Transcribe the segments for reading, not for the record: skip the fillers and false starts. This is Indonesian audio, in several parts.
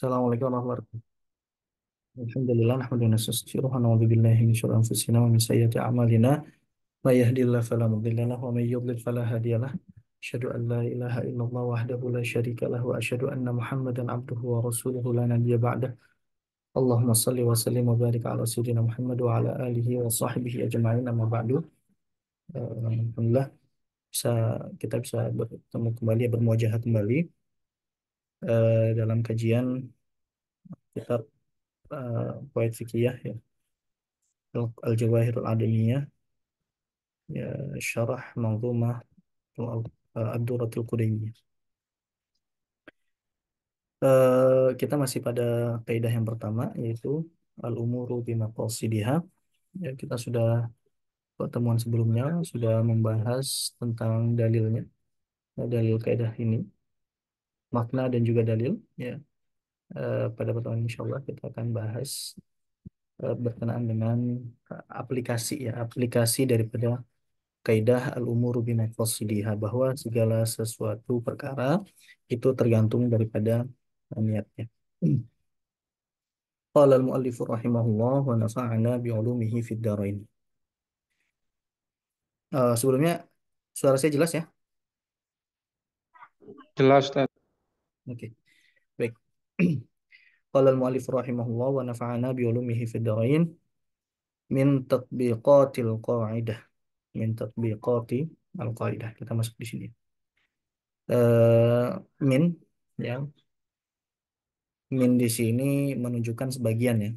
Assalamualaikum warahmatullahi wabarakatuh. Alhamdulillah nahmadu wa nastaghfiruh wa na'udzu billahi min syururi anfusina wa min sayyiati a'malina. May yahdihillahu fala mudilla lahu wa may yudlil fala hadiya lahu. Asyhadu an la ilaha illallah wahdahu la syarika lahu wa asyhadu anna Muhammadan abduhu wa rasuluhu la nabiyya ba'dah. Allahumma shalli wa sallim wa barik ala sayyidina Muhammad wa ala alihi wa sahbihi ajma'in amma ba'du. Alhamdulillah kita bisa bertemu kembali, bermuajahah kembali dalam kajian kitab Fawaid Fiqhiyah ya, Al-Jawahirul Adamiyah ya, Syarah Manzumah Ad-Durratul Qudamiyah. Kita masih pada kaidah yang pertama, yaitu al-umuru bimaqasidiha. Ya, kita sudah pertemuan sebelumnya sudah membahas tentang dalilnya, dalil kaidah ini, makna dan juga dalil ya. Pada pertemuan insyaallah kita akan bahas berkenaan dengan aplikasi ya, aplikasi daripada kaidah al-umuru bimaqasidiha, bahwa segala sesuatu perkara itu tergantung daripada niatnya. Qala al-muallif rahimahullah wa nafa'ana bi'ulumihi fid dharain. Sebelumnya suara saya jelas ya? Jelas, Ustaz. Oke, baik. Qala al-muallif rahimahullah wa nafa'ana bi'ulumihi fid dharain min tatbiqatil qa'idah. Min tatbiqati al-qa'idah. Kita masuk di sini. Min ya. Min di sini menunjukkan sebagian ya.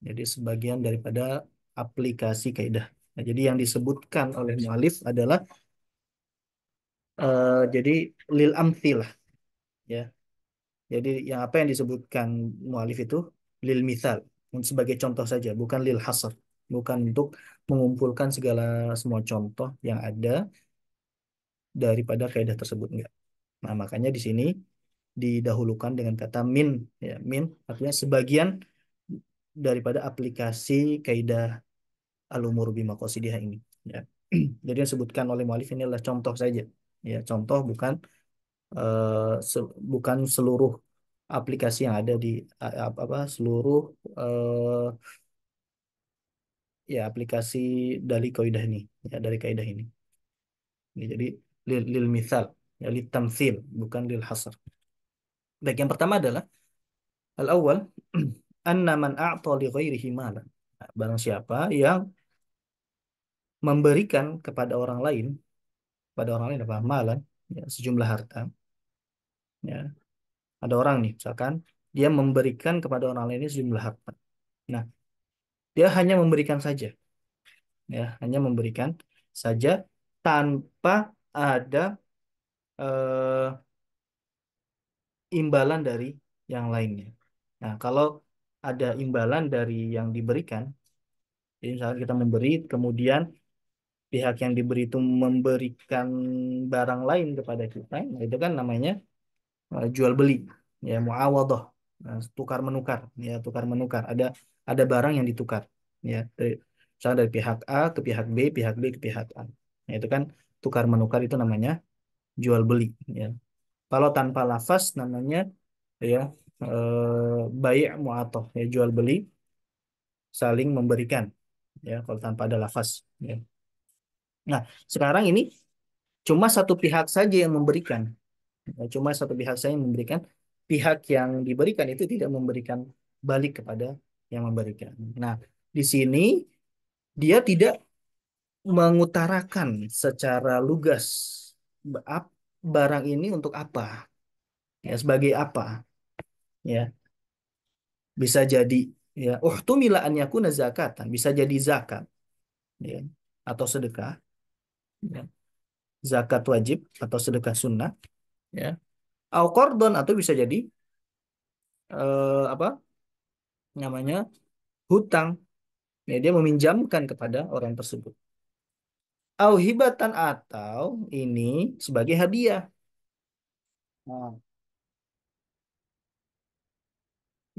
Jadi sebagian daripada aplikasi kaidah. Nah, jadi yang disebutkan oleh mu'alif adalah jadi lil amthilah ya. Jadi yang apa yang disebutkan mu'alif itu lil mithal, sebagai contoh saja, bukan lil hasr, bukan untuk mengumpulkan segala semua contoh yang ada daripada kaidah tersebut, enggak. Nah, makanya di sini didahulukan dengan kata min ya. Min artinya sebagian daripada aplikasi kaidah al-umur bimaqasidihah ini ya. Jadi yang disebutkan oleh mu'alif ini adalah contoh saja ya, contoh, bukan bukan seluruh aplikasi yang ada di seluruh eh, ya aplikasi dari kaidah ini ya, dari kaidah ini ya, jadi lil misal ya, lil tamtsil, bukan lil hasr. Baik, yang pertama adalah al awal anna man a'ta li ghairihi malan. Nah, barang siapa yang memberikan kepada orang lain, pada orang lain apa malan ya, sejumlah harta ya. Ada orang nih misalkan dia memberikan kepada orang lain ini sejumlah harta. Nah, dia hanya memberikan saja ya, hanya memberikan saja tanpa ada eh, imbalan dari yang lainnya. Nah, kalau ada imbalan dari yang diberikan, jadi misalnya kita memberi, kemudian pihak yang diberi itu memberikan barang lain kepada kita, nah itu kan namanya jual beli ya, muawadhah. Nah, tukar menukar ya, tukar menukar, ada barang yang ditukar ya, misalnya dari pihak A ke pihak B ke pihak A. Nah, itu kan tukar menukar, itu namanya jual beli ya. Kalau tanpa lafaz namanya ya bai' mu'athah ya, jual beli saling memberikan ya, kalau tanpa ada lafaz ya. Nah, sekarang ini cuma satu pihak saja yang memberikan. Ya, cuma satu pihak saja yang memberikan. Pihak yang diberikan itu tidak memberikan balik kepada yang memberikan. Nah, di sini dia tidak mengutarakan secara lugas barang ini untuk apa, ya, sebagai apa, ya. Bisa jadi ya uhtumila an yakuna zakatan, bisa jadi zakat ya, atau sedekah ya. Zakat wajib atau sedekah sunnah ya. Au qardon, atau bisa jadi apa namanya, hutang ya, dia meminjamkan kepada orang tersebut. Au hibatan, atau ini sebagai hadiah. Nah,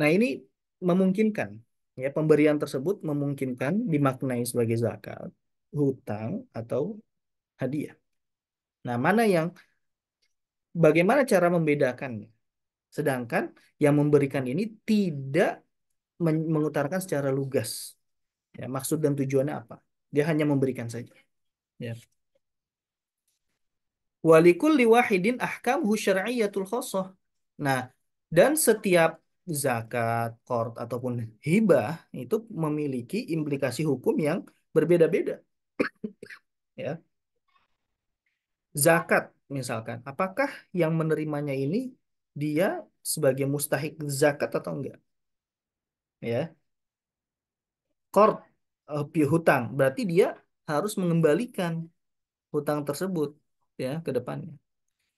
ini memungkinkan ya, pemberian tersebut memungkinkan dimaknai sebagai zakat, hutang, atau hadiah. Nah, mana yang, bagaimana cara membedakannya? Sedangkan yang memberikan ini tidak mengutarakan secara lugas ya maksud dan tujuannya apa. Dia hanya memberikan saja. Ya. Walikulli wahidin ahkamuhu syar'iyyatul khassah. Nah, dan setiap zakat, qard ataupun hibah itu memiliki implikasi hukum yang berbeda-beda, ya. Zakat misalkan, apakah yang menerimanya ini dia sebagai mustahik zakat atau enggak, ya. Qard hutang, berarti dia harus mengembalikan hutang tersebut ya ke depannya.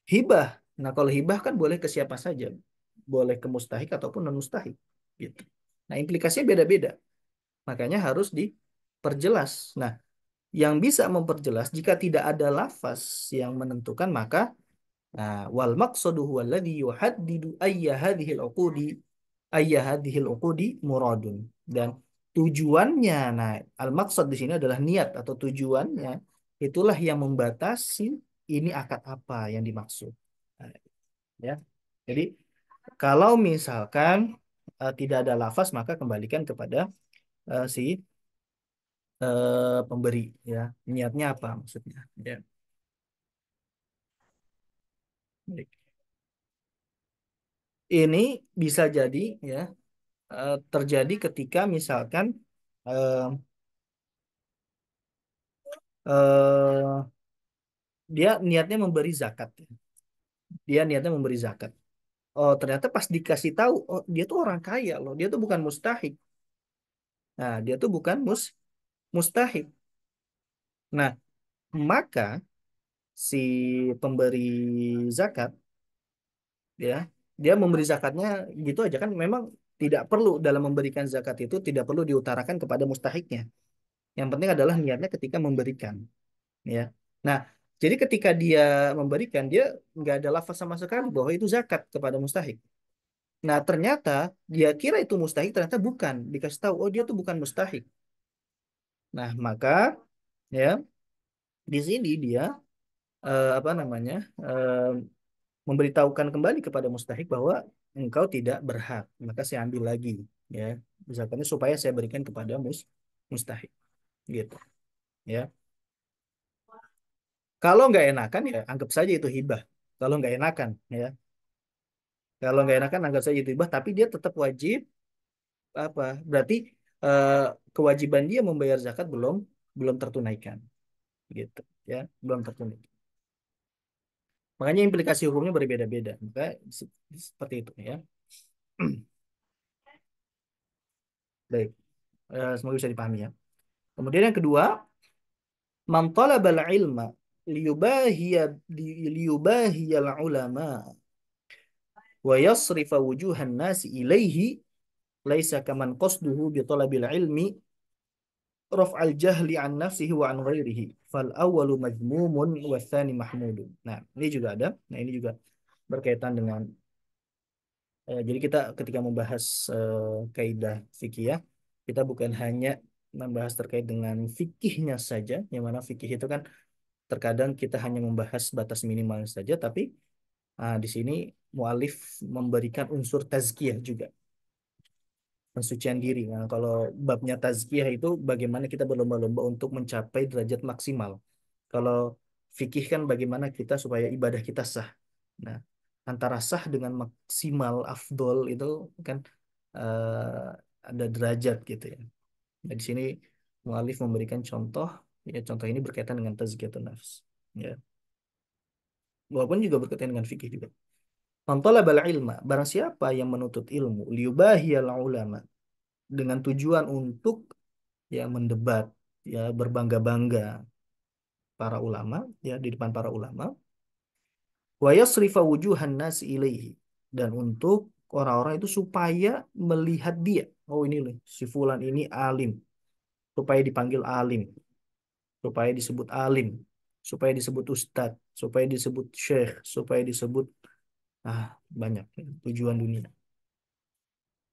Hibah. Nah, kalau hibah kan boleh ke siapa saja. Boleh ke mustahik ataupun non mustahik gitu. Nah, implikasinya beda-beda. Makanya harus diperjelas. Nah, yang bisa memperjelas jika tidak ada lafaz yang menentukan maka wal maqsadu huwa alladhi yuhaddidu ayya hadhil uqudi muradun. Dan tujuannya, nah, al maqsad di sini adalah niat atau tujuannya itulah yang membatasi ini akad apa yang dimaksud. Nah, ya. Jadi kalau misalkan tidak ada lafaz maka kembalikan kepada si pemberi ya. Niatnya apa maksudnya? Ya. Baik. Ini bisa jadi ya terjadi ketika misalkan eh, eh, dia niatnya memberi zakat. Ya. Dia niatnya memberi zakat. Oh, ternyata pas dikasih tahu, oh dia tuh orang kaya loh. Dia tuh bukan mustahik. Nah, dia tuh bukan mustahik. Nah, maka si pemberi zakat ya dia memberi zakatnya gitu aja kan memang tidak perlu dalam memberikan zakat itu tidak perlu diutarakan kepada mustahiknya. Yang penting adalah niatnya ketika memberikan ya. Nah, jadi ketika dia memberikan dia nggak ada lafaz sama sekali bahwa itu zakat kepada mustahik. Nah, ternyata dia kira itu mustahik ternyata bukan. Dikasih tahu oh dia tuh bukan mustahik. Nah, maka ya di sini dia apa namanya? Memberitahukan kembali kepada mustahik bahwa engkau tidak berhak, maka saya ambil lagi ya zakatnya supaya saya berikan kepada mustahik gitu ya. Kalau nggak enakan ya anggap saja itu hibah. Kalau nggak enakan ya, kalau nggak enakan anggap saja itu hibah, tapi dia tetap wajib apa? Berarti eh, kewajiban dia membayar zakat belum belum tertunaikan gitu ya, belum tertunaikan. Makanya implikasi hukumnya berbeda-beda. Maka seperti itu ya. Baik, semoga bisa dipahami ya. Kemudian yang kedua, man talabal ilma liyubahiya liyubahiyal ulama wa yasrifa wujuhan nasi ilaihi laisa kaman qasduhu bi talabil ilmi raf'al jahli an nafsihi wa an ghairihi fal awwalu madhmumun wa tsani mahmudun. Nah, ini juga ada. Nah, ini juga berkaitan dengan jadi kita ketika membahas kaidah fikih ya, kita bukan hanya membahas terkait dengan fikihnya saja, yang mana fikih itu kan terkadang kita hanya membahas batas minimal saja, tapi di sini mualif memberikan unsur tazkiyah juga, pensucian diri. Nah, kalau babnya tazkiyah itu bagaimana kita berlomba-lomba untuk mencapai derajat maksimal. Kalau fikih kan bagaimana kita supaya ibadah kita sah. Nah, antara sah dengan maksimal afdol itu kan ada derajat gitu ya. Nah, di sini mualif memberikan contoh, ya contoh ini berkaitan dengan tazkiyatun nafs. Ya. Walaupun juga berkaitan dengan fikih juga. Man talabal ilma, barang siapa yang menuntut ilmu, liyubahiyal ulama, dengan tujuan untuk ya mendebat, ya berbangga-bangga para ulama, ya di depan para ulama, wa yasrifa wujuhan nas ilaihi, dan untuk orang-orang itu supaya melihat dia, oh ini loh, si fulan ini alim, supaya dipanggil alim, supaya disebut alim, supaya disebut ustadz, supaya disebut syekh, supaya disebut ah banyak ya, tujuan dunia.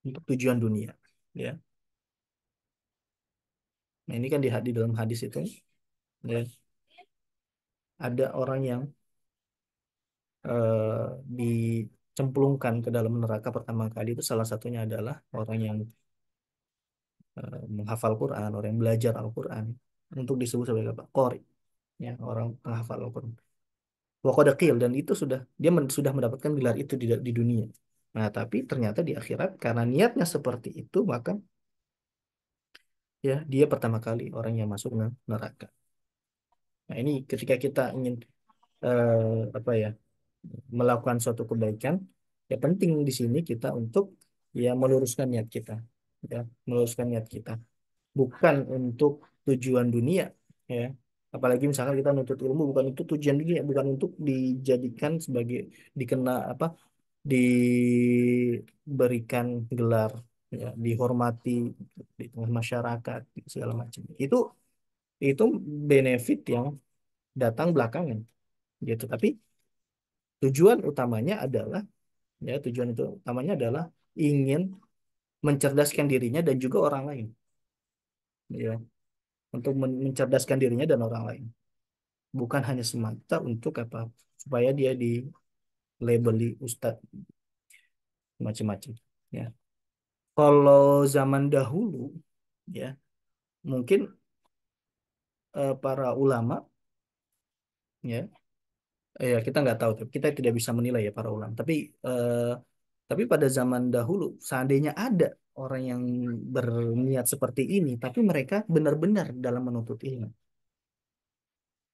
Untuk tujuan dunia ya. Nah ini kan di dalam hadis itu ya, ada orang yang dicela cemplungkan ke dalam neraka pertama kali itu salah satunya adalah orang yang menghafal Quran, orang yang belajar Al-Quran untuk disebut sebagai apa? Qori, ya, orang penghafal Al-Quran. Wakodakil dan itu sudah dia sudah mendapatkan gelar itu di dunia. Nah, tapi ternyata di akhirat karena niatnya seperti itu maka ya dia pertama kali orang yang masuk neraka. Nah, ini ketika kita ingin apa ya melakukan suatu kebaikan, ya penting di sini kita untuk ya meluruskan niat kita, ya meluruskan niat kita, bukan untuk tujuan dunia, ya. Apalagi misalkan kita nuntut ilmu bukan untuk tujuan dunia, bukan untuk dijadikan sebagai dikena apa, diberikan gelar, ya, dihormati di tengah masyarakat segala macam. Itu benefit yang datang belakangan, gitu. Tapi tujuan utamanya adalah ya tujuan itu utamanya adalah ingin mencerdaskan dirinya dan juga orang lain, ya, untuk mencerdaskan dirinya dan orang lain, bukan hanya semata untuk apa supaya dia di labeli ustadz macam-macam, ya. Kalau zaman dahulu, ya, mungkin para ulama, ya, ya kita nggak tahu, kita tidak bisa menilai ya para ulama, eh, tapi pada zaman dahulu seandainya ada orang yang berniat seperti ini tapi mereka benar-benar dalam menuntut ilmu,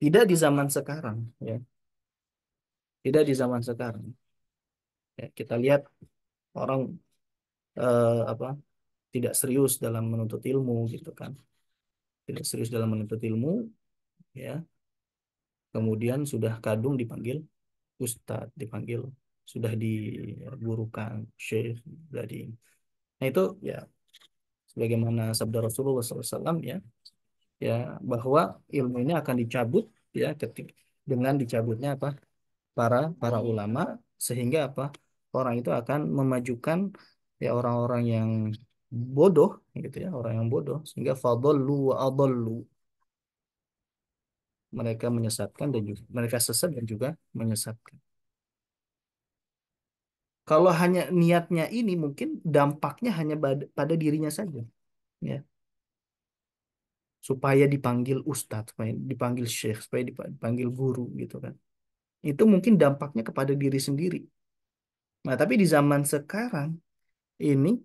tidak di zaman sekarang, ya, tidak di zaman sekarang, ya, kita lihat orang apa tidak serius dalam menuntut ilmu, gitu kan, tidak serius dalam menuntut ilmu, ya, kemudian sudah kadung dipanggil ustadz, dipanggil sudah digurukan syekh, sudah di, nah itu ya sebagaimana sabda Rasulullah SAW, ya, ya, bahwa ilmu ini akan dicabut, ya, ketika dengan dicabutnya apa para para ulama, sehingga apa orang itu akan memajukan ya orang-orang yang bodoh, gitu ya, orang yang bodoh, sehingga fadallu wa adallu, mereka menyesatkan dan juga mereka sesat dan juga menyesatkan. Kalau hanya niatnya ini mungkin dampaknya hanya pada dirinya saja, ya, supaya dipanggil ustadz, supaya dipanggil syekh, supaya dipanggil guru, gitu kan. Itu mungkin dampaknya kepada diri sendiri. Nah, tapi di zaman sekarang ini,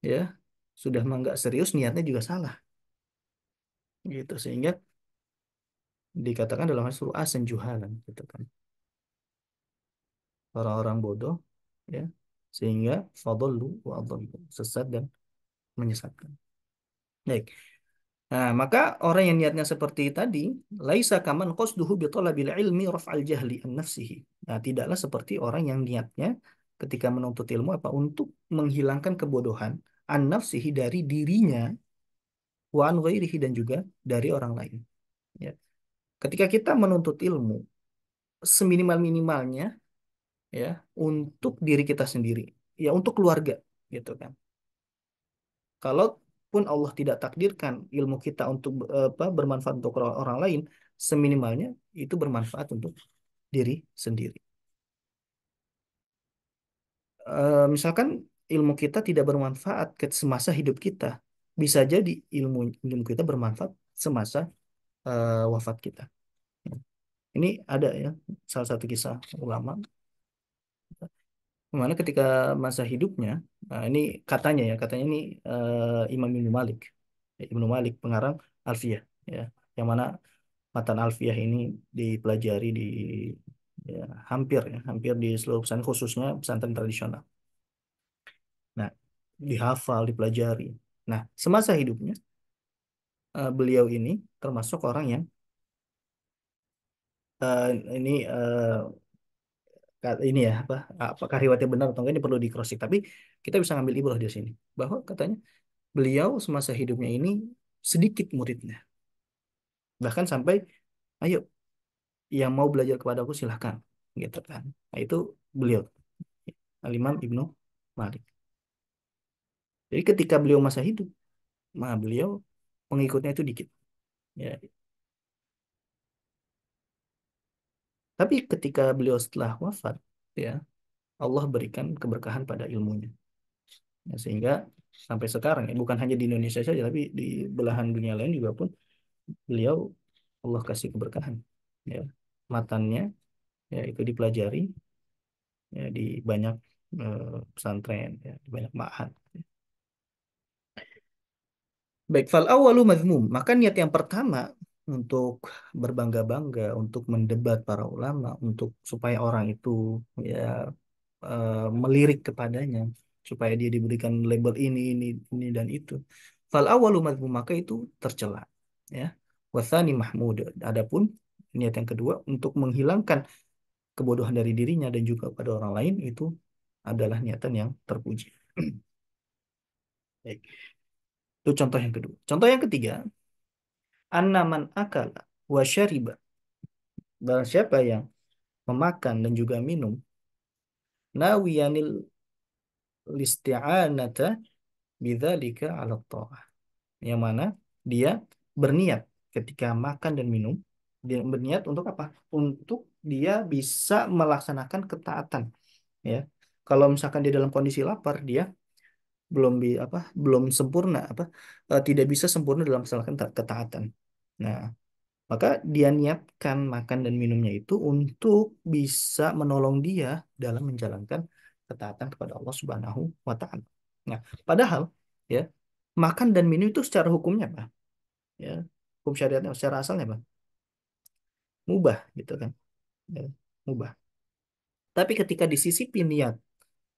ya, sudah mah nggak serius, niatnya juga salah, gitu, sehingga dikatakan dalam hadis asen juhalan, gitu kan, orang-orang bodoh, ya, sehingga fadallu wa adallu, sesat dan menyesatkan. Baik. Nah, maka orang yang niatnya seperti tadi, laisa kaman qasduhu bi talabil ilmi raf'al jahli an nafsihi. Nah, tidaklah seperti orang yang niatnya ketika menuntut ilmu apa untuk menghilangkan kebodohan an nafsihi dari dirinya, wa an ghairihi dan juga dari orang lain. Ya. Ketika kita menuntut ilmu, seminimal-minimalnya, ya, untuk diri kita sendiri, ya, untuk keluarga, gitu kan. Kalaupun Allah tidak takdirkan ilmu kita untuk apa, bermanfaat untuk orang lain, seminimalnya itu bermanfaat untuk diri sendiri. Misalkan ilmu kita tidak bermanfaat ke semasa hidup kita, bisa jadi ilmu kita bermanfaat semasa wafat kita. Ini ada ya salah satu kisah ulama, mana ketika masa hidupnya, nah ini katanya ini Imam Ibnu Malik, Ibnu Malik pengarang Alfiyah, ya, yang mana matan Alfiyah ini dipelajari di ya, hampir di seluruh pesantren, khususnya pesantren tradisional. Nah, dihafal, dipelajari. Nah, semasa hidupnya beliau ini termasuk orang yang eh, ini ini ya apa apakah riwayatnya benar atau enggak ini perlu di-cross check, tapi kita bisa ngambil ibrah di sini bahwa katanya beliau semasa hidupnya ini sedikit muridnya, bahkan sampai ayo yang mau belajar kepada aku silahkan, gitu kan. Nah, itu beliau Al-Imam Ibnu Malik. Jadi ketika beliau masa hidup, beliau pengikutnya itu dikit, ya. Tapi ketika beliau setelah wafat, ya, Allah berikan keberkahan pada ilmunya. Ya, sehingga sampai sekarang ya bukan hanya di Indonesia saja tapi di belahan dunia lain juga pun beliau Allah kasih keberkahan. Ya, matannya ya itu dipelajari ya di banyak pesantren ya, di banyak ma'had. Baik, fal awalu mazmum. Maka niat yang pertama untuk berbangga-bangga, untuk mendebat para ulama, untuk supaya orang itu ya melirik kepadanya, supaya dia diberikan label ini dan itu. Fal awalu mazmum, maka itu tercela. Ya. Wasani mahmud. Adapun niat yang kedua untuk menghilangkan kebodohan dari dirinya dan juga pada orang lain itu adalah niatan yang terpuji. Baik. Itu contoh yang kedua. Contoh yang ketiga, anna man akala wa syariba. Barang siapa yang memakan dan juga minum nawiyanil listi'anata bidzalika 'ala tha'ah. Yang mana dia berniat ketika makan dan minum, dia berniat untuk apa? Untuk dia bisa melaksanakan ketaatan, ya. Kalau misalkan dia dalam kondisi lapar, dia belum sempurna tidak bisa sempurna dalam melaksanakan ketaatan. Nah, maka dia niatkan makan dan minumnya itu untuk bisa menolong dia dalam menjalankan ketaatan kepada Allah Subhanahu wa taala. Nah, padahal ya, makan dan minum itu secara hukumnya apa? Ya, hukum syariatnya secara asalnya apa? Mubah gitu kan. Ya, mubah. Tapi ketika disisipi niat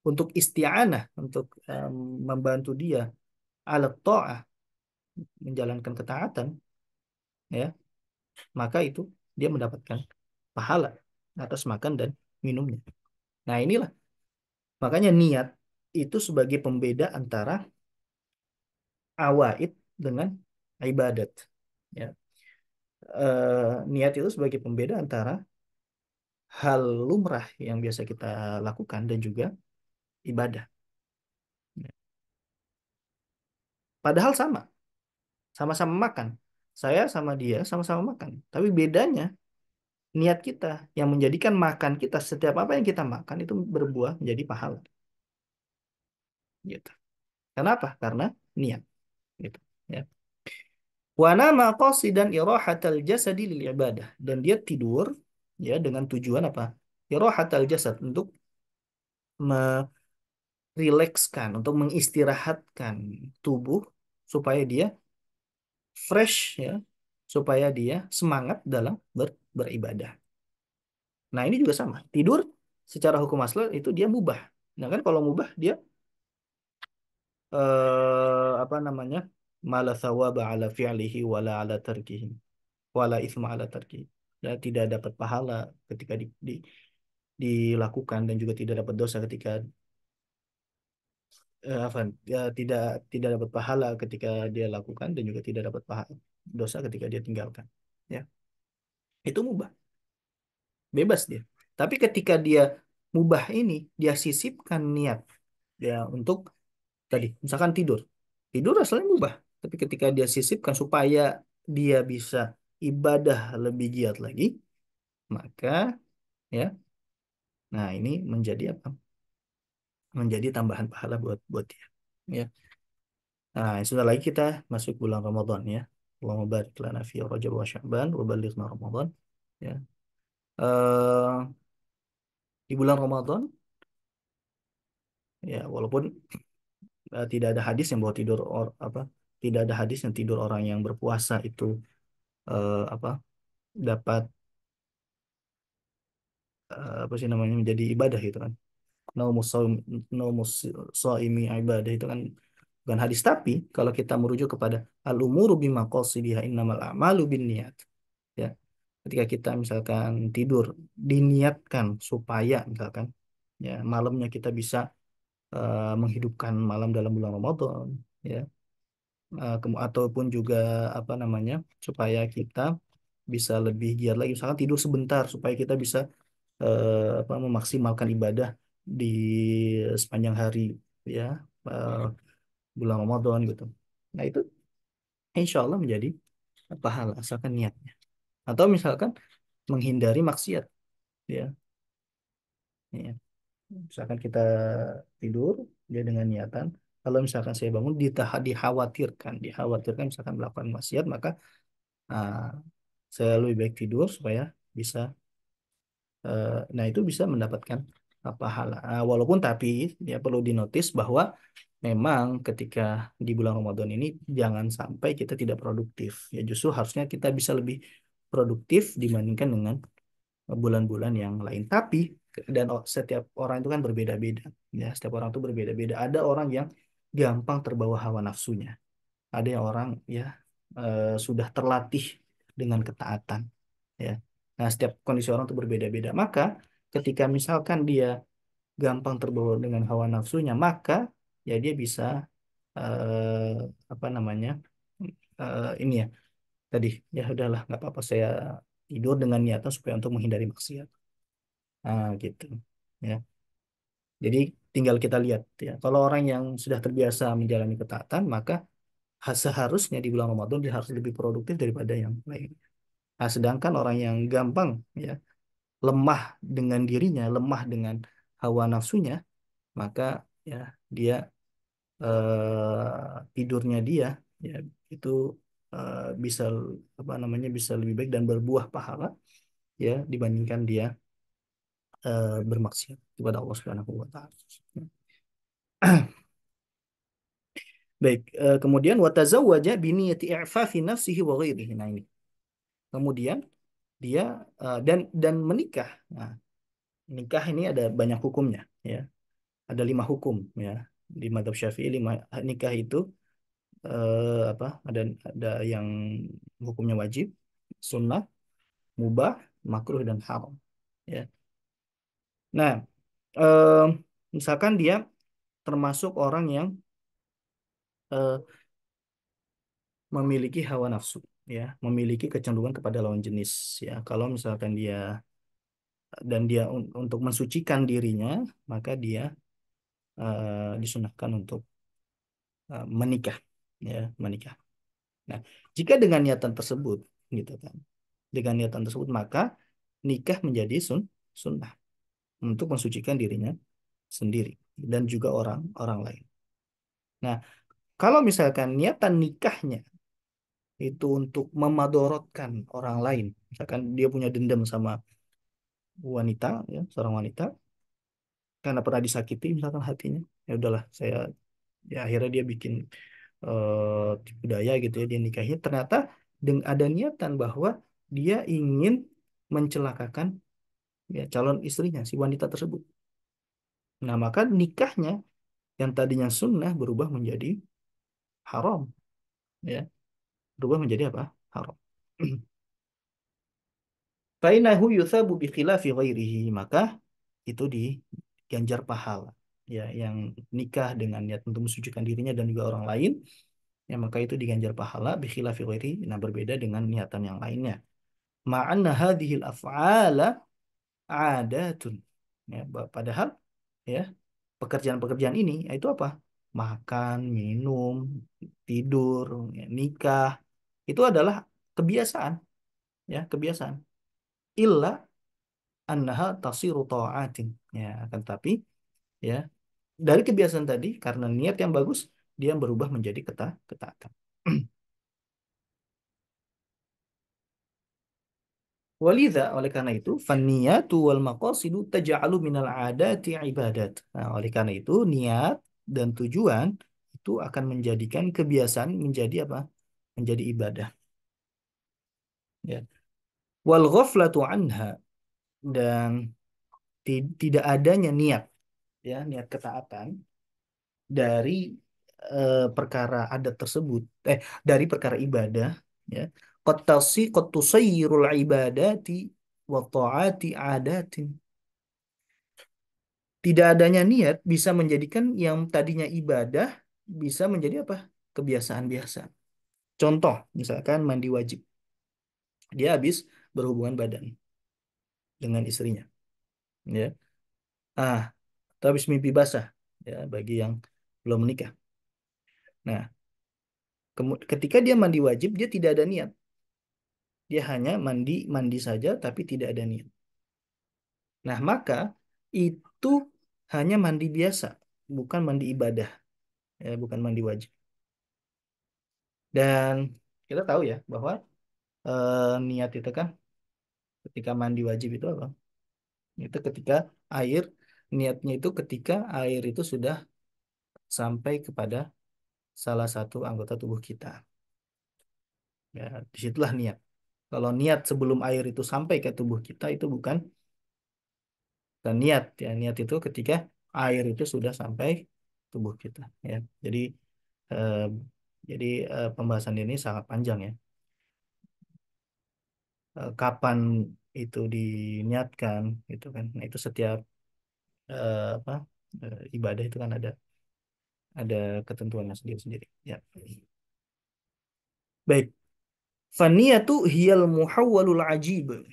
untuk isti'anah, untuk membantu dia alat ta'ah, menjalankan ketaatan, ya, maka itu dia mendapatkan pahala atas makan dan minumnya. Nah, inilah makanya niat itu sebagai pembeda antara awaid dengan ibadat. Ya. Niat itu sebagai pembeda antara hal lumrah yang biasa kita lakukan dan juga ibadah. Ya. Padahal sama-sama makan. Saya sama dia sama-sama makan. Tapi bedanya niat kita yang menjadikan makan kita setiap apa yang kita makan itu berbuah menjadi pahala. Gitu. Kenapa? Karena niat. Gitu. Ya. Wa nama qasidan irahatal jasadi lil ibadah. Dan dia tidur ya dengan tujuan apa? Irahatal jasad untuk merilekskan, untuk mengistirahatkan tubuh supaya dia fresh ya, supaya dia semangat dalam beribadah. Nah, ini juga sama. Tidur secara hukum asal itu dia mubah. Nah, kan kalau mubah dia apa namanya? Mala thawaba ala fi'lihi wala ala tarkihi. Wala isma ala tarki. Ya, tidak dapat pahala ketika dilakukan dan juga tidak dapat dosa ketika ya, tidak tidak dapat pahala ketika dia lakukan dan juga tidak dapat pahala dosa ketika dia tinggalkan. Ya, itu mubah, bebas dia. Tapi ketika dia mubah ini, dia sisipkan niat ya untuk tadi, misalkan tidur. Tidur asalnya mubah, tapi ketika dia sisipkan supaya dia bisa ibadah lebih giat lagi, maka ya, nah ini menjadi apa? Menjadi tambahan pahala buat buat dia. Ya. Nah, sudah lagi kita masuk bulan Ramadan ya. Allahumma barik lana fi Rajab wa Sya'ban wa balighna Ramadan. Ya. Eh, di bulan Ramadan ya walaupun tidak ada hadis yang bahwa tidak ada hadis yang tidur orang yang berpuasa itu apa dapat apa sih namanya menjadi ibadah gitu kan. Naumus shaum naumus shaimi ibadah itu kan bukan hadis, tapi kalau kita merujuk kepada al-umuru bimaqasidiha innamal a'malu binniyat, ya, ketika kita misalkan tidur diniatkan supaya misalkan ya malamnya kita bisa menghidupkan malam dalam bulan Ramadan, ya. Ataupun juga apa namanya supaya kita bisa lebih giat lagi misalkan tidur sebentar supaya kita bisa memaksimalkan ibadah di sepanjang hari, ya, eh, bulan Ramadan gitu. Nah, itu insya Allah menjadi pahala asalkan niatnya. Atau misalkan menghindari maksiat, ya. Ya. Misalkan kita tidur, dia dengan niatan, kalau misalkan saya bangun, dikhawatirkan misalkan melakukan maksiat, maka ah, saya lebih baik tidur supaya bisa, nah itu bisa mendapatkan pahala. Walaupun tapi ya perlu dinotis bahwa memang ketika di bulan Ramadan ini jangan sampai kita tidak produktif. Ya justru harusnya kita bisa lebih produktif dibandingkan dengan bulan-bulan yang lain. Tapi setiap orang itu kan berbeda-beda. Ya, setiap orang itu berbeda-beda. Ada orang yang gampang terbawa hawa nafsunya. Ada yang orang ya sudah terlatih dengan ketaatan. Ya. Nah, setiap kondisi orang itu berbeda-beda. Maka ketika misalkan dia gampang terbawa dengan hawa nafsunya, maka ya dia bisa eh, apa namanya ini ya tadi ya udahlah nggak apa-apa saya tidur dengan niatan supaya untuk menghindari maksiat. Gitu. Ya. Jadi tinggal kita lihat ya. Kalau orang yang sudah terbiasa menjalani ketaatan, maka seharusnya di bulan Ramadan dia harus lebih produktif daripada yang lain. Nah, sedangkan orang yang gampang ya lemah dengan dirinya, lemah dengan hawa nafsunya, maka ya dia tidurnya dia ya itu bisa apa namanya bisa lebih baik dan berbuah pahala ya dibandingkan dia bermaksiat kepada Allah Subhanahu wa taala. Baik, kemudian watazawwaja biniyati i'fafi nafsihi wa ghairihi. Nah, ini. Kemudian dia dan menikah. Nah, nikah ini ada banyak hukumnya ya. Ada 5 hukum ya. Di mazhab Syafi'i nikah itu apa? Ada yang hukumnya wajib, sunnah, mubah, makruh dan haram ya. Nah, eh, misalkan dia termasuk orang yang eh, memiliki hawa nafsu ya, memiliki kecenderungan kepada lawan jenis ya. Kalau misalkan dia untuk mensucikan dirinya, maka dia disunahkan untuk menikah ya, menikah. Nah, jika dengan niatan tersebut gitu kan. Dengan niatan tersebut maka nikah menjadi sunnah untuk mensucikan dirinya sendiri dan juga orang lain. Nah, kalau misalkan niatan nikahnya itu untuk memadorotkan orang lain, misalkan dia punya dendam sama wanita, ya, seorang wanita, karena pernah disakiti misalkan hatinya, ya udahlah saya ya akhirnya dia bikin tipu daya gitu ya dia nikahi ternyata dengan ada niatan bahwa dia ingin mencelakakan ya calon istrinya si wanita tersebut. Nah, maka nikahnya yang tadinya sunnah berubah menjadi haram, ya, berubah menjadi apa? Haram. Fainahu yuthabu bi khilafi ghairihi, maka itu diganjar pahala. Ya, yang nikah dengan niat untuk mensucikan dirinya dan juga orang lain, ya maka itu diganjar pahala bi khilafi ghairihi, nah berbeda dengan niatan yang lainnya. Ma'anna hadhil af'ala adatun. Ya, padahal ya pekerjaan-pekerjaan ini itu apa? Makan, minum, tidur, ya, nikah, itu adalah kebiasaan, ya, kebiasaan. Illa annaha tasiru ta'atin. Ya, akan tapi ya dari kebiasaan tadi karena niat yang bagus dia berubah menjadi ketaatan. Walidha, oleh karena itu, fanniyatu wal maqasidu taj'alu minal adati ibadat. Nah, oleh karena itu, niat dan tujuan itu akan menjadikan kebiasaan menjadi apa? Menjadi ibadah. Ya. Wal ghaflatu anha, dan tidak adanya niat, ya, niat ketaatan dari perkara adat tersebut, dari perkara ibadah, ya. Qad tusayyirul ibadati wa ta'ati adatin. Tidak adanya niat bisa menjadikan yang tadinya ibadah bisa menjadi apa? Kebiasaan biasa. Contoh, misalkan mandi wajib. Dia habis berhubungan badan dengan istrinya, ya. Ah, atau habis mimpi basah, ya, bagi yang belum menikah. Nah, ketika dia mandi wajib, dia tidak ada niat. Dia hanya mandi saja, tapi tidak ada niat. Nah, maka itu hanya mandi biasa, bukan mandi ibadah, ya, bukan mandi wajib. Dan kita tahu ya bahwa niat itu kan ketika mandi wajib itu apa? Itu ketika air, niatnya itu ketika air itu sudah sampai kepada salah satu anggota tubuh kita. Ya, disitulah niat. Kalau niat sebelum air itu sampai ke tubuh kita itu bukan niat ya. Niat itu ketika air itu sudah sampai tubuh kita ya. Jadi eh, pembahasan ini sangat panjang ya. Kapan itu diniatkan gitu kan. Nah, itu setiap apa ibadah itu kan ada ketentuannya sendiri-sendiri ya. Baik, faniyatu hiyal muhawwalul ajib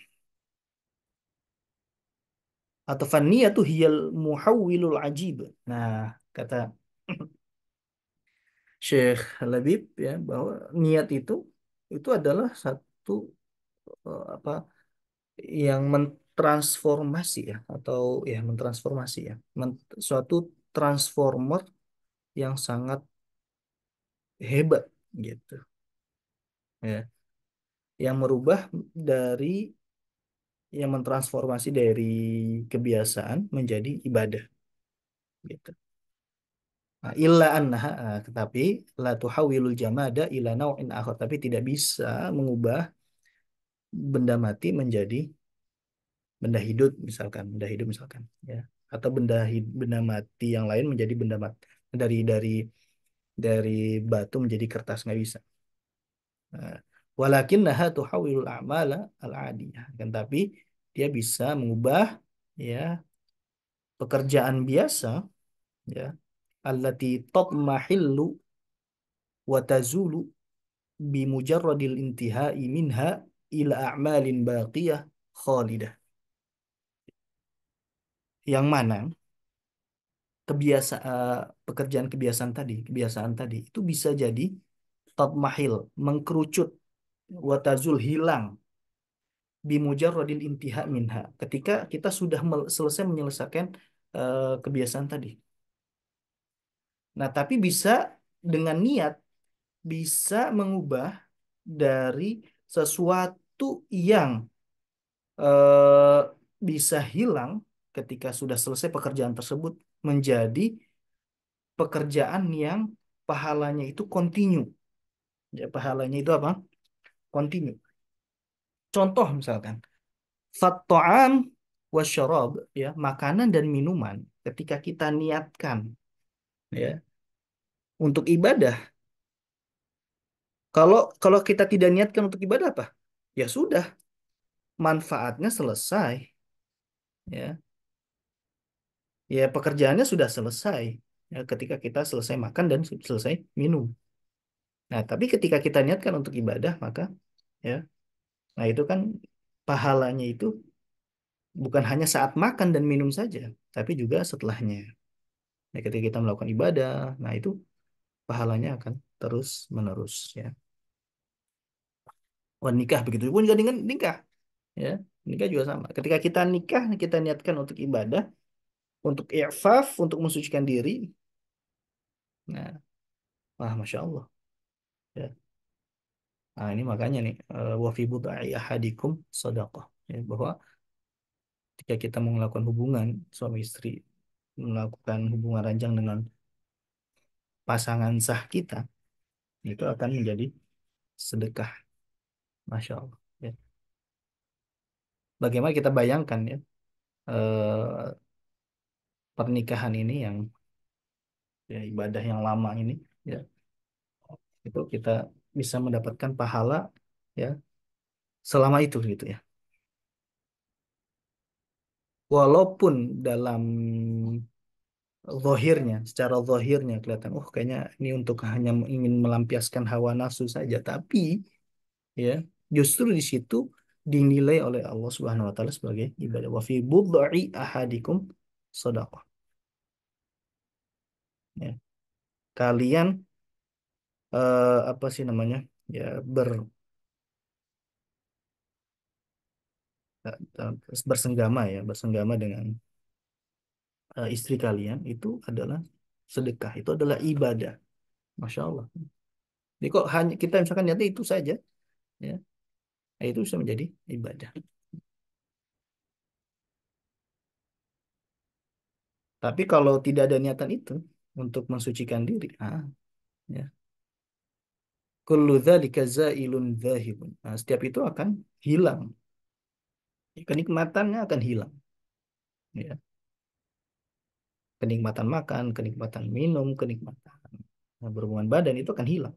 atau faniyatu hiyal muhawwilul ajib. Nah, kata Syekh Labib ya bahwa niat itu adalah satu apa yang mentransformasi ya atau ya mentransformasi ya suatu transformer yang sangat hebat gitu ya yang merubah dari yang mentransformasi dari kebiasaan menjadi ibadah gitu. Nah, illa annaha tetapi la tuhawilul jamada ila nau'in akhar tapi tidak bisa mengubah benda mati menjadi benda hidup misalkan ya atau benda mati yang lain menjadi benda mati dari batu menjadi kertas nggak bisa. Nah, walakinnaha tuhawilul a'mala al-adiyah kan tapi dia bisa mengubah ya pekerjaan biasa ya allati tatmahillu wa tazulu bimujarradil intihai minha ila a'malin baqiyah khalidah yang mana pekerjaan kebiasaan tadi itu bisa jadi tatmahil mengkerucut watazul hilang bimujarradil intiha minha ketika kita sudah selesai menyelesaikan kebiasaan tadi. Nah, tapi bisa dengan niat bisa mengubah dari sesuatu yang eh, bisa hilang ketika sudah selesai pekerjaan tersebut menjadi pekerjaan yang pahalanya itu kontinu. Ya, pahalanya itu apa? Kontinu. Contoh misalkan, fat-ta'am wasyarab, ya, makanan dan minuman ketika kita niatkan ya untuk ibadah. Kalau kalau kita tidak niatkan untuk ibadah apa? Ya sudah, manfaatnya selesai ya. Ya pekerjaannya sudah selesai ya ketika kita selesai makan dan selesai minum. Nah, tapi ketika kita niatkan untuk ibadah maka ya, nah itu kan pahalanya itu bukan hanya saat makan dan minum saja, tapi juga setelahnya. Nah, ketika kita melakukan ibadah, nah itu pahalanya akan terus menerus ya. Oh, nikah begitu pun juga dengan nikah ya. Nikah juga sama. Ketika kita nikah, kita niatkan untuk ibadah, untuk i'faf, untuk mensucikan diri. Nah, wah, masya Allah. Ya. Nah, ini makanya nih, wa fi budai ahadikum sadaqah. Ya, bahwa ketika kita mau melakukan hubungan suami istri, melakukan hubungan ranjang dengan pasangan sah kita, itu akan menjadi sedekah. Masya Allah. Ya. Bagaimana kita bayangkan ya, pernikahan ini yang ya, ibadah yang lama ini, ya, itu kita bisa mendapatkan pahala ya selama itu gitu ya. Walaupun dalam secara zahirnya kelihatan, oh kayaknya ini untuk hanya ingin melampiaskan hawa nafsu saja, tapi ya justru di situ dinilai oleh Allah Subhanahu wa taala sebagai ibadah. Wa fi bud'i ahadikum shadaqah. Ya. Kalian apa sih namanya? Ya ber bersenggama ya, bersenggama dengan istri kalian itu adalah sedekah, itu adalah ibadah. Masya Allah. Jadi kok hanya kita misalkan niatnya itu saja, ya, nah, itu bisa menjadi ibadah. Tapi kalau tidak ada niatan itu untuk mensucikan diri, ya, kullu dzalika zailun dzahibun. Nah, setiap itu akan hilang. Kenikmatannya akan hilang. Ya. Kenikmatan makan, kenikmatan minum, kenikmatan berhubungan badan itu akan hilang.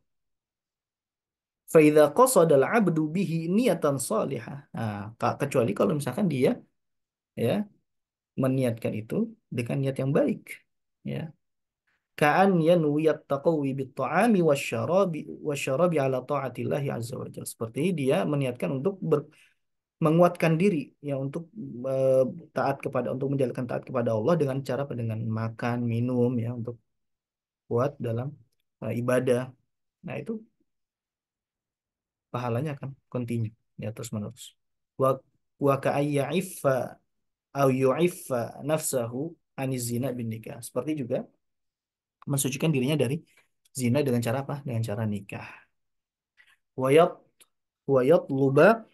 Faidza qasada al-'abdu bihi niyatan salihah. Nah, kecuali kalau misalkan dia, ya, meniatkan itu dengan niat yang baik. Ya. Ka'an yanwiyat taqawi bit ta'ami wasyarabi ala ta'atillahi azza wa jalla. Seperti dia meniatkan untuk menguatkan diri, ya, untuk eh, taat kepada, untuk menjalankan taat kepada Allah dengan cara apa? Dengan makan, minum, ya, untuk kuat dalam ibadah. Nah, itu pahalanya akan continue, ya, terus menerus. Wa ka'ayya'iffa au yu'iffa nafsahu aniz zina bin nikah. Seperti juga mensucikan dirinya dari zina dengan cara apa? Dengan cara nikah. Wayat wayatluba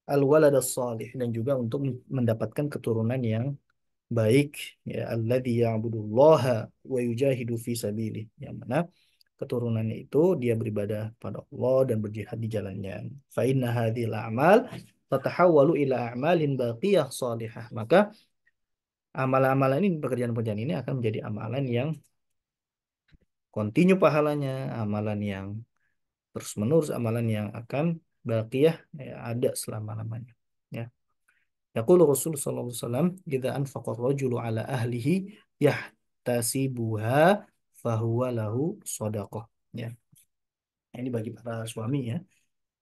al-walad salih, dan juga untuk mendapatkan keturunan yang baik, ya, alladzi ya'budullaha wa yujahidu fi sabilih, yang mana keturunannya itu dia beribadah pada Allah dan berjihad di jalannya. Fa inna hadhil a'mal tatahawwalu ila a'malin baqiyah salihah. Maka amalan-amalan ini, pekerjaan-pekerjaan ini akan menjadi amalan yang continue pahalanya, amalan yang terus menerus, amalan yang akan baqiyah, ya, ada selama-lamanya. Ya. Yaqulu Rasul sallallahu alaihi wasallam, "Idza anfaqa ar-rajulu ala ahlihi yahtasibuha fahuwa lahu shadaqah." Ya. Ini bagi para suami, ya,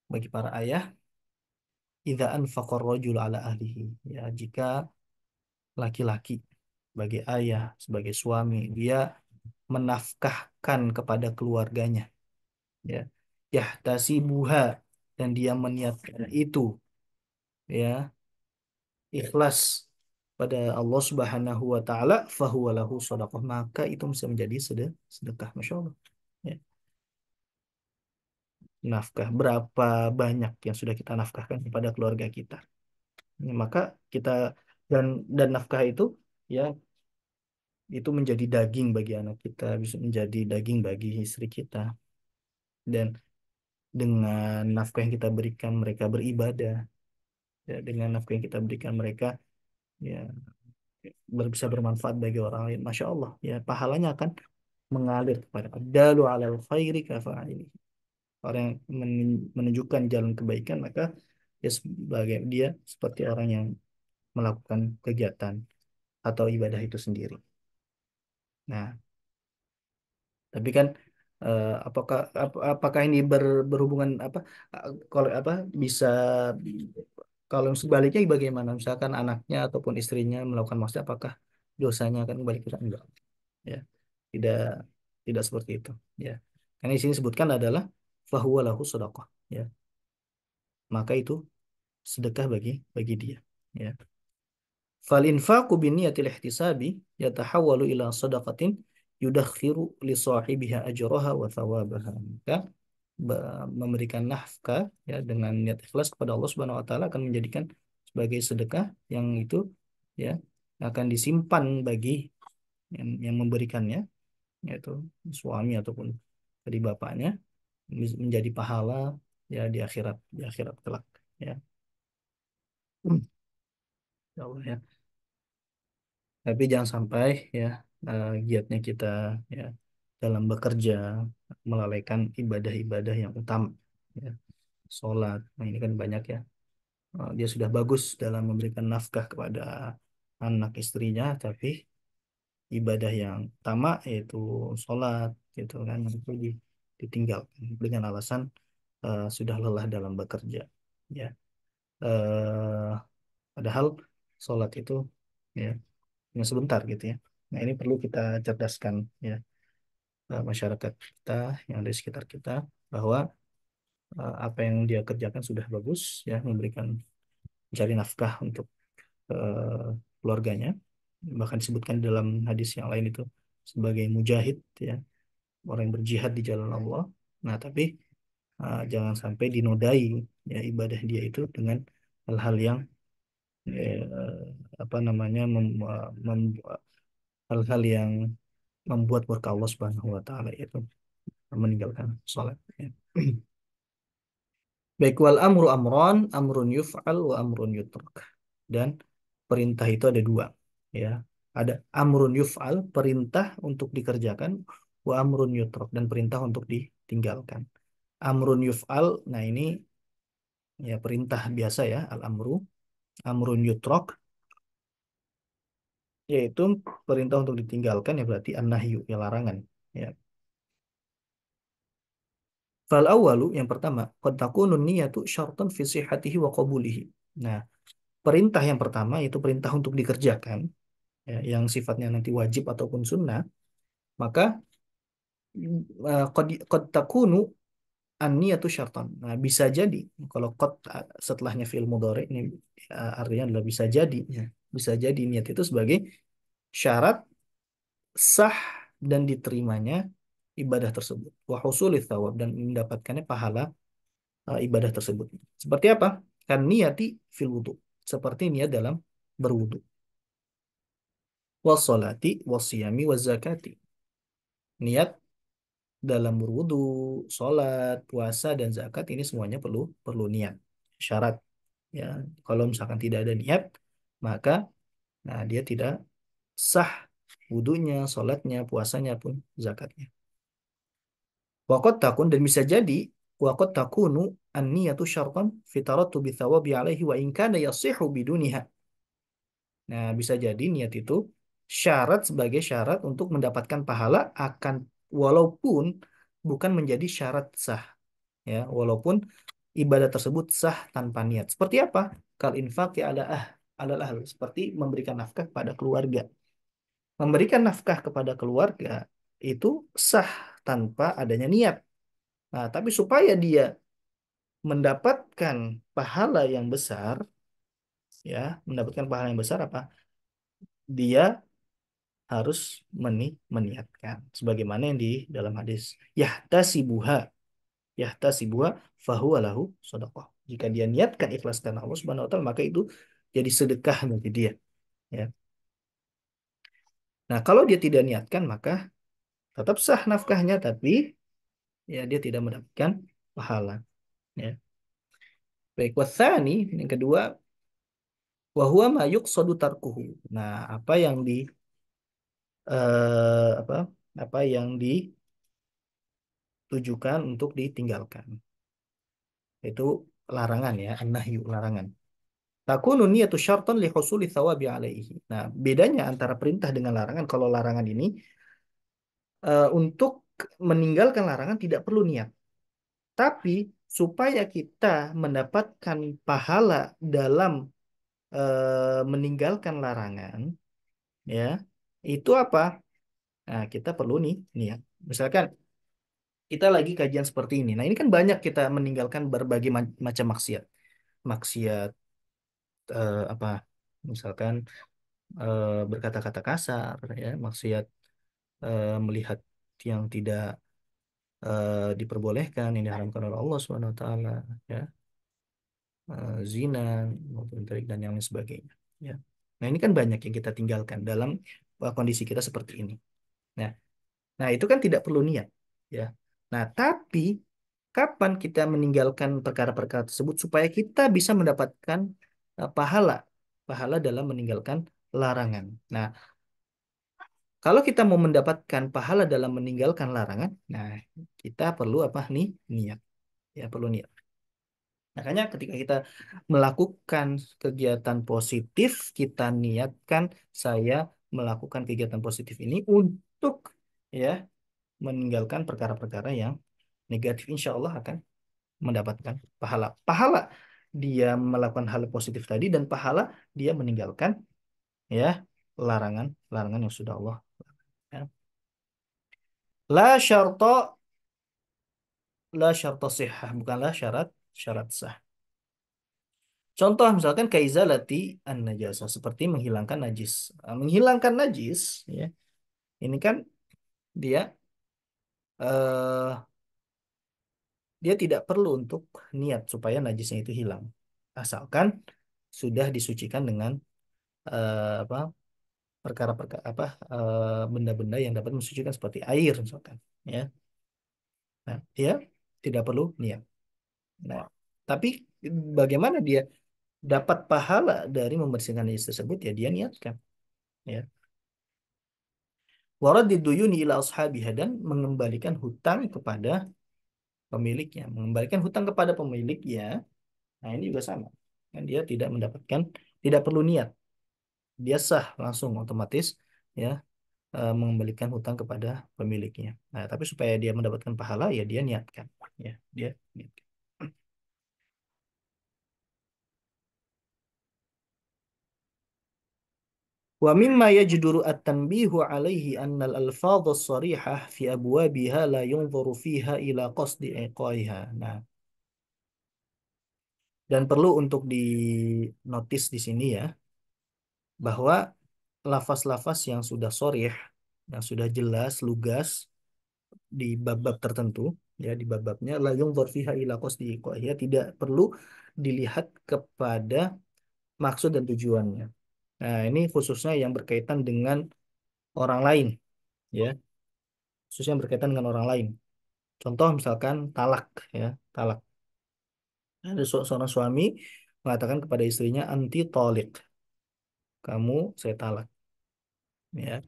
bagi para ayah, idza anfaqa ar-rajulu ala ahlihi. Ya, jika laki-laki sebagai ayah, sebagai suami, dia menafkahkan kepada keluarganya, ya. Yahtasibuha, dan dia meniatkan itu, ya, ikhlas pada Allah Subhanahu wa taala, fahuwa lahu shadaqah, maka itu bisa menjadi sedekah. Masya Allah. Ya. Nafkah berapa banyak yang sudah kita nafkahkan kepada keluarga kita. Ya, maka kita, dan nafkah itu, ya, itu menjadi daging bagi anak kita, bisa menjadi daging bagi istri kita, dan dengan nafkah yang kita berikan mereka beribadah, ya, dengan nafkah yang kita berikan mereka, ya, bisa bermanfaat bagi orang lain. Masya Allah, ya, pahalanya akan mengalir kepada dalu alal khairi kafa'ili. Orang yang menunjukkan jalan kebaikan, maka dia sebagai dia seperti orang yang melakukan kegiatan atau ibadah itu sendiri. Nah, tapi kan apakah ini berhubungan apa, kalau apa bisa, kalau sebaliknya bagaimana? Misalkan anaknya ataupun istrinya melakukan maksiat, apakah dosanya akan kembali ke kita? Enggak, ya. Tidak, seperti itu, ya. Karena di sini disebutkan adalah fahuwa lahu shadaqah, ya. Maka itu sedekah bagi dia, ya. Fal infaqu bi niyatil ihtisabi yatahawwalu ila sadaqatin yudakhiru li sahibiha ajraha wa thawabaha. Maka memberikan nafkah, ya, dengan niat ikhlas kepada Allah Subhanahu wa taala akan menjadikan sebagai sedekah yang itu, ya, akan disimpan bagi yang memberikannya, yaitu suami ataupun dari bapaknya, menjadi pahala, ya, di akhirat kelak, ya. Ya Allah, ya. Tapi jangan sampai, ya, giatnya kita, ya, dalam bekerja melalaikan ibadah-ibadah yang utama, ya. Sholat, nah ini kan banyak, ya. Dia sudah bagus dalam memberikan nafkah kepada anak istrinya, tapi ibadah yang utama yaitu sholat, gitu kan, itu ditinggalkan dengan alasan sudah lelah dalam bekerja, ya. Eh, Padahal sholat itu, ya, hanya sebentar, gitu, ya. Nah, ini perlu kita cerdaskan, ya, masyarakat kita yang ada di sekitar kita, bahwa apa yang dia kerjakan sudah bagus, ya, memberikan, mencari nafkah untuk keluarganya, bahkan disebutkan dalam hadis yang lain itu sebagai mujahid, ya, orang yang berjihad di jalan Allah. Nah, tapi jangan sampai dinodai, ya, ibadah dia itu dengan hal-hal yang apa namanya hal-hal yang membuat murka Allah Subhanahu wa taala, yaitu meninggalkan sholat, ya. Baik, wal amru amron, amrun yuf'al wa amrun yutrak. Dan perintah itu ada dua, ya. Ada amrun yuf'al, perintah untuk dikerjakan, wa amrun yutrak, dan perintah untuk ditinggalkan. Amrun yuf'al, nah ini ya perintah biasa, ya, al amru. Amrun yutrak, yaitu perintah untuk ditinggalkan, ya berarti an-nahyu, ya larangan, ya. Fal awalu, yang pertama, qad takunu niyatu syartan fi sihhatihi wa qabulihi. Nah, perintah yang pertama itu perintah untuk dikerjakan, ya, yang sifatnya nanti wajib ataupun sunnah, maka qad takunu an-niyatu syartan. Nah, bisa jadi kalau qad setelahnya fi'il mudhari ini artinya adalah bisa jadi, ya. Bisa jadi niat itu sebagai syarat sah dan diterimanya ibadah tersebut. Wa husulits thawab, dan mendapatkannya pahala ibadah tersebut. Seperti apa? Kan niyati fil wudu. Seperti niat dalam berwudu. Wassalati wassiyami wazzakati. Niat dalam berwudu, sholat, puasa, dan zakat ini semuanya perlu perlu niat. Syarat, ya. Kalau misalkan tidak ada niat, maka nah dia tidak sah wudunya, sholatnya, puasanya pun zakatnya. Waqad takun, dan bisa jadi waqad takunu an-niyatu syartan fi tarattubi thawabi alaihi wa in kana yasihu biduniha. Nah, bisa jadi niat itu syarat sebagai syarat untuk mendapatkan pahala, akan walaupun bukan menjadi syarat sah, ya, walaupun ibadah tersebut sah tanpa niat. Seperti apa? Kal infaqi ala ahl, seperti memberikan nafkah kepada keluarga. Memberikan nafkah kepada keluarga itu sah tanpa adanya niat. Nah, tapi supaya dia mendapatkan pahala yang besar, ya, mendapatkan pahala yang besar apa? Dia harus meniatkan. Sebagaimana yang di dalam hadis, yahtasibuha, yahtasibuha fahuwa lahu sadaqah. Jika dia niatkan ikhlas karena Allah Subhanahu wa taala, maka itu jadi sedekah bagi dia, ya. Nah, kalau dia tidak niatkan, maka tetap sah nafkahnya, tapi ya dia tidak mendapatkan pahala, ya. Baik, watsani, yang kedua, wa huwa ma yuqsadu tarkuhu. Nah, apa yang di eh, apa apa yang ditujukan untuk ditinggalkan. Itu larangan, ya, an-nahyu, larangan. Takunu niyatu syartan li husuli thawabi alaihi. Nah, bedanya antara perintah dengan larangan, kalau larangan ini untuk meninggalkan larangan tidak perlu niat. Tapi supaya kita mendapatkan pahala dalam meninggalkan larangan, ya, itu apa? Nah, kita perlu nih niat. Misalkan kita lagi kajian seperti ini. Nah, ini kan banyak kita meninggalkan berbagai macam maksiat. Maksiat apa? Misalkan berkata-kata kasar, ya, maksiat melihat yang tidak diperbolehkan, yang diharamkan oleh Allah Subhanahu wa taala, ya, zina maupun trik dan yang lain sebagainya, ya. Nah, ini kan banyak yang kita tinggalkan dalam kondisi kita seperti ini. Nah, nah itu kan tidak perlu niat, ya. Nah, tapi kapan kita meninggalkan perkara-perkara tersebut supaya kita bisa mendapatkan pahala, pahala dalam meninggalkan larangan. Nah, kalau kita mau mendapatkan pahala dalam meninggalkan larangan, nah kita perlu apa nih? Niat, ya, perlu niat. Makanya ketika kita melakukan kegiatan positif, kita niatkan saya melakukan kegiatan positif ini untuk, ya, meninggalkan perkara-perkara yang negatif, insya Allah akan mendapatkan pahala. Pahala dia melakukan hal positif tadi, dan pahala dia meninggalkan, ya, larangan yang sudah Allah, ya. La syarta, la syarta sihah, bukanlah syarat syarat sah. Contoh misalkan kaizalati an najasa seperti menghilangkan najis. Menghilangkan najis ya. Ini kan dia eh dia tidak perlu untuk niat supaya najisnya itu hilang. Asalkan sudah disucikan dengan apa perkara-perkara apa benda-benda yang dapat mensucikan seperti air misalkan ya. Nah, dia tidak perlu niat. Nah, tapi bagaimana dia dapat pahala dari membersihkan najis tersebut ya dia niatkan ya. Waradiduyuni ila ashabiha dan mengembalikan hutang kepada pemiliknya. Mengembalikan hutang kepada pemiliknya. Nah, ini juga sama. Kan dia tidak mendapatkan, tidak perlu niat. Dia sah langsung otomatis ya mengembalikan hutang kepada pemiliknya. Nah, tapi supaya dia mendapatkan pahala ya dia niatkan. Ya, dia niatkan. Wa mimma yajduru at-tanbihu alaihi anna al-alfadh as-sarihah fi abwabiha la yunzaru fiha ila qasdi iqaiha. Nah, dan perlu untuk di notice di sini ya bahwa lafaz-lafaz yang sudah sharih, yang sudah jelas, lugas di bab-bab tertentu, ya di bab-babnya la yunzar fiha ila qasdi iqaiha tidak perlu dilihat kepada maksud dan tujuannya. Nah, ini khususnya yang berkaitan dengan orang lain, ya, khususnya yang berkaitan dengan orang lain. Contoh misalkan talak, ya, talak. Ada seorang suami mengatakan kepada istrinya anti tolik, kamu saya talak, ya.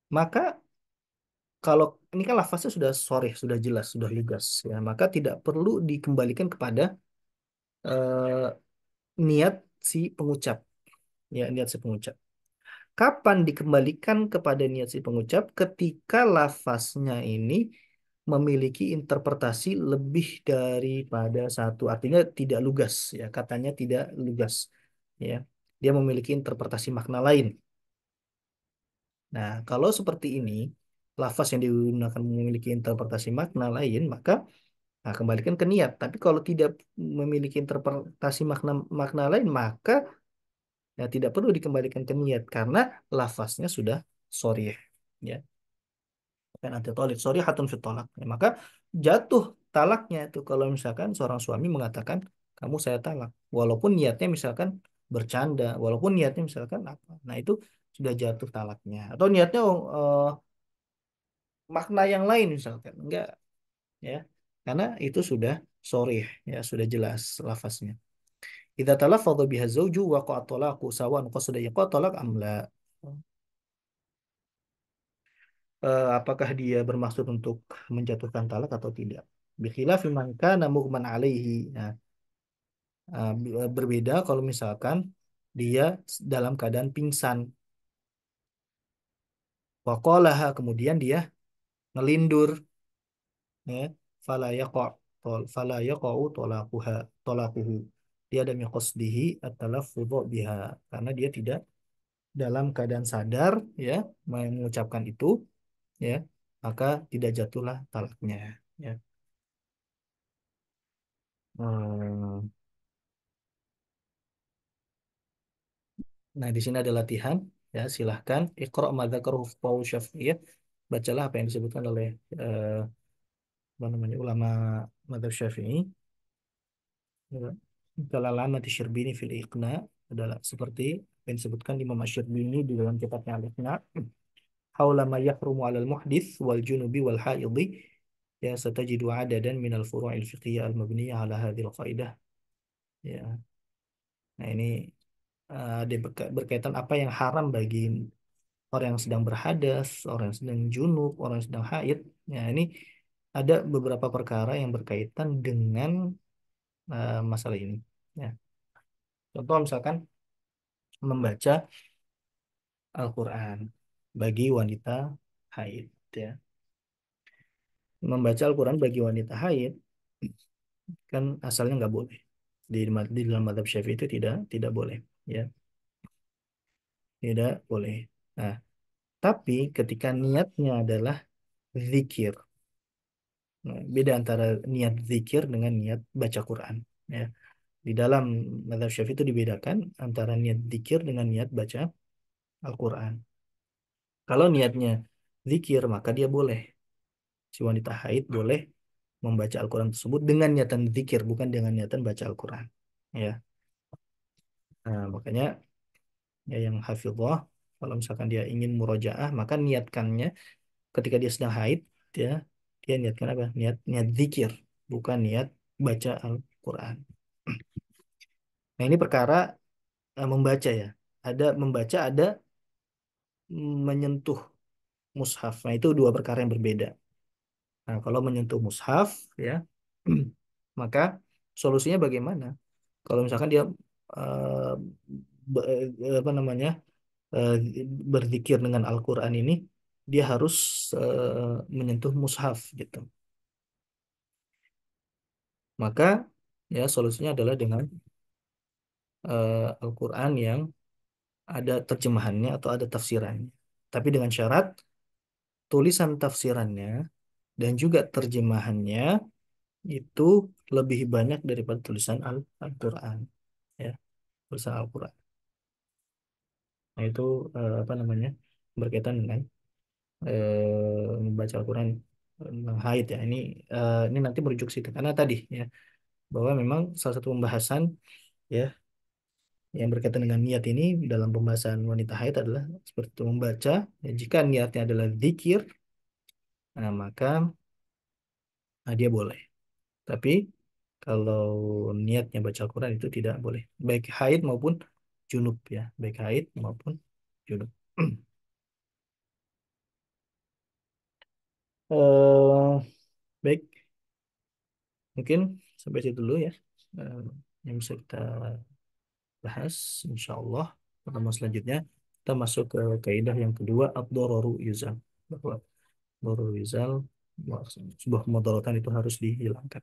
Maka kalau ini kan lafaznya sudah soreh, sudah jelas, sudah lugas, ya, maka tidak perlu dikembalikan kepada eh, niat si pengucap, ya, niat si pengucap. Kapan dikembalikan kepada niat si pengucap? Ketika lafaznya ini memiliki interpretasi lebih daripada satu, artinya tidak lugas, ya, katanya tidak lugas, ya. Dia memiliki interpretasi makna lain. Nah, kalau seperti ini, lafaz yang digunakan memiliki interpretasi makna lain, maka nah, kembalikan ke niat. Tapi kalau tidak memiliki interpretasi makna makna lain, maka ya tidak perlu dikembalikan ke niat karena lafaznya sudah sharih. Ya, kan anti tolak, sharih hatun fit tolak. Ya, maka jatuh talaknya itu kalau misalkan seorang suami mengatakan kamu saya talak, walaupun niatnya misalkan bercanda, walaupun niatnya misalkan apa. Nah, itu sudah jatuh talaknya. Atau niatnya makna yang lain misalkan. Enggak, ya. Karena itu sudah sharih, ya, sudah jelas lafaznya. Idza talaffadha biha zawju waqa'a talaqu sawan qasada yaqa talaq am la. Apakah dia bermaksud untuk menjatuhkan talak atau tidak? Bikhilafi man kana mughman alaihi. Nah, berbeda kalau misalkan dia dalam keadaan pingsan. Waqalaha kemudian dia ngelindur, ya. Fala yaqa fala yaqa'u talaquhu. Dia ada qasdihi at-talaffudhu biha karena dia tidak dalam keadaan sadar, ya, mengucapkan itu, ya, maka tidak jatuhlah talaknya, ya. Hmm. Nah, di sini ada latihan, ya, silahkan iqra ma dzakarahu Fuqaha Syafi'iyah, bacalah apa yang disebutkan oleh eh, apa namanya ulama mazhab Syafi'i, ya. Kalalamati Syirbini fil Iqna adalah seperti yang disebutkan Imam Asy-Syirbini di dalam kitabnya Al-Iqna, haula ma yahrumu 'alal muhdits wal junubi wal haidhi, ya satajidu adadan minal furu'il fiqhiyah al-mabniyah ala hadhil qaidah, ya. Nah, ini dia berkaitan apa yang haram bagi orang yang sedang berhadas, orang yang sedang junub, orang yang sedang haid. Ya, ini ada beberapa perkara yang berkaitan dengan masalah ini. Ya. Contoh misalkan membaca Al-Quran bagi wanita haid. Ya. Membaca Al-Quran bagi wanita haid kan asalnya nggak boleh. Di dalam madhab Syafi'i itu tidak boleh. Ya, tidak boleh. Nah, tapi ketika niatnya adalah zikir, Nah, beda antara niat zikir dengan niat baca Quran. Ya. Di dalam mazhab Syafi'i itu dibedakan antara niat zikir dengan niat baca Al-Quran. Kalau niatnya zikir, maka dia boleh. Si wanita haid boleh membaca Al-Quran tersebut dengan niatan zikir, bukan dengan niatan baca Al-Quran. Ya. Nah, makanya ya yang hafizah, kalau misalkan dia ingin murojaah, maka niatkannya ketika dia sedang haid, ya, dia niatkan apa? Niat niat zikir, bukan niat baca Al-Quran. Nah, ini perkara membaca ya. Ada membaca, ada menyentuh mushaf. Nah, itu dua perkara yang berbeda. Nah, kalau menyentuh mushaf, ya, maka solusinya bagaimana? Kalau misalkan dia eh, apa namanya eh, berzikir dengan Al-Quran ini, dia harus menyentuh mushaf gitu. Maka ya solusinya adalah dengan Al-Quran yang ada terjemahannya atau ada tafsirannya. Tapi dengan syarat tulisan tafsirannya dan juga terjemahannya itu lebih banyak daripada tulisan Al-Quran. Ya, tulisan Al-Quran. Nah, itu apa namanya berkaitan dengan membaca Al-Quran tentang haid ya. Ini nanti merujuk situ karena tadi ya bahwa memang salah satu pembahasan ya yang berkaitan dengan niat ini dalam pembahasan wanita haid adalah seperti itu membaca. Ya, jika niatnya adalah zikir, nah, maka dia boleh. Tapi kalau niatnya baca Al-Quran itu tidak boleh, baik haid maupun junub ya, baik haid maupun junub. eh Baik, mungkin sampai situ dulu ya. Eh, yang bisa kita bahas, insya Allah pertemuan selanjutnya kita masuk ke kaidah yang kedua, ad-dararu yuzal, bahwa dararu yuzal, sebuah kemudaratan itu harus dihilangkan.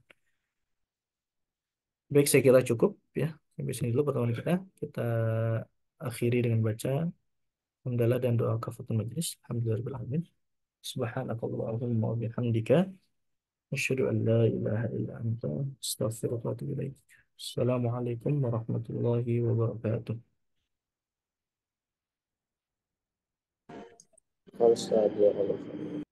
Baik, saya kira cukup ya. Sampai sini dulu pertemuan kita. Kita akhiri dengan baca hamdalah dan doa kafaratul majlis. Alhamdulillahirabbil alamin. Subhanakallahumma wa bihamdika asyhadu an la ilaha illa anta astaghfiruka wa atubu ilaik. Assalamualaikum warahmatullahi wabarakatuh. Kalau